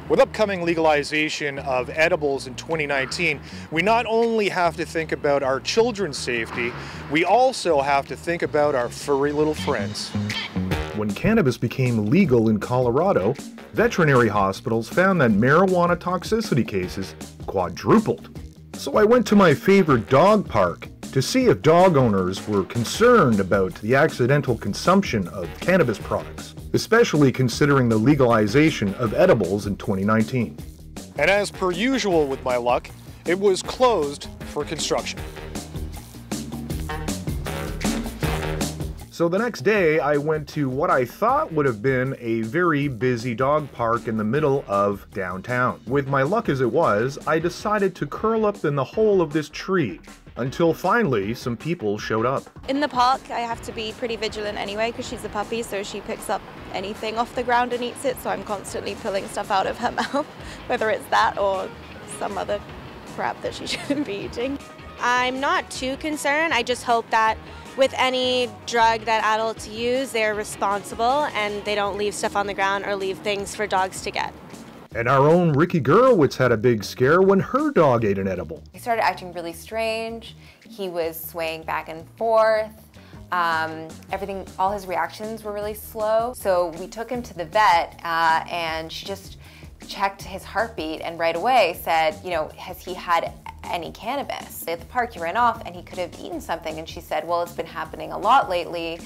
With upcoming legalization of edibles in 2019, we not only have to think about our children's safety, we also have to think about our furry little friends. When cannabis became legal in Colorado, veterinary hospitals found that marijuana toxicity cases quadrupled. So I went to my favorite dog park to see if dog owners were concerned about the accidental consumption of cannabis products, especially considering the legalization of edibles in 2019. And as per usual with my luck, it was closed for construction. So the next day, I went to what I thought would have been a very busy dog park in the middle of downtown. With my luck as it was, I decided to curl up in the hole of this tree until finally some people showed up. In the park, I have to be pretty vigilant anyway because she's a puppy, so she picks up anything off the ground and eats it, so I'm constantly pulling stuff out of her mouth, whether it's that or some other crap that she shouldn't be eating. I'm not too concerned. I just hope that with any drug that adults use, they're responsible and they don't leave stuff on the ground or leave things for dogs to get. And our own Ricky Gurowitz had a big scare when her dog ate an edible. He started acting really strange. He was swaying back and forth. All his reactions were really slow. So we took him to the vet and she just checked his heartbeat and right away said, has he had any cannabis? At the park he ran off and he could have eaten something, and she said, well, it's been happening a lot lately,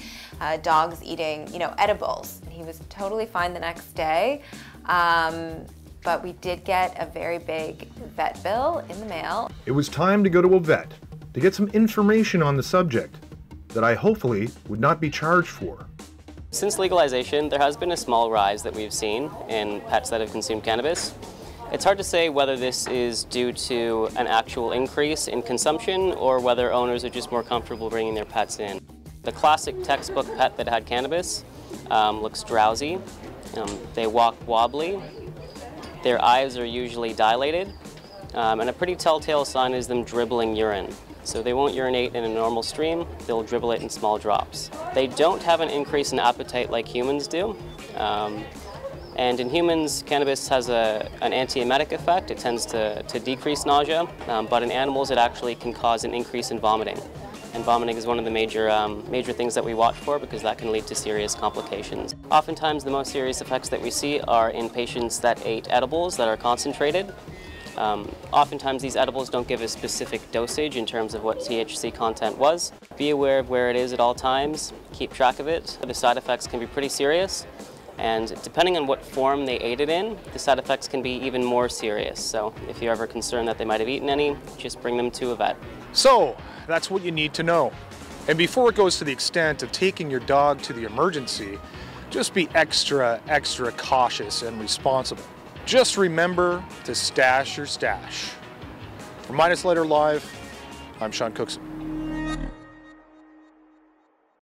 dogs eating, edibles. And he was totally fine the next day, but we did get a very big vet bill in the mail. It was time to go to a vet to get some information on the subject that I hopefully would not be charged for. Since legalization, there has been a small rise that we've seen in pets that have consumed cannabis. It's hard to say whether this is due to an actual increase in consumption or whether owners are just more comfortable bringing their pets in. The classic textbook pet that had cannabis looks drowsy, they walk wobbly, their eyes are usually dilated, and a pretty telltale sign is them dribbling urine. So they won't urinate in a normal stream, they'll dribble it in small drops. They don't have an increase in appetite like humans do. And in humans, cannabis has an antiemetic effect. It tends to decrease nausea, but in animals it actually can cause an increase in vomiting. And vomiting is one of the major things that we watch for because that can lead to serious complications. Oftentimes the most serious effects that we see are in patients that ate edibles that are concentrated. Oftentimes these edibles don't give a specific dosage in terms of what THC content was. Be aware of where it is at all times, keep track of it. The side effects can be pretty serious. And depending on what form they ate it in, the side effects can be even more serious. So if you're ever concerned that they might have eaten any, just bring them to a vet. So that's what you need to know. And before it goes to the extent of taking your dog to the emergency, just be extra cautious and responsible. Just remember to stash your stash. For Midas Live, I'm Sean Cookson.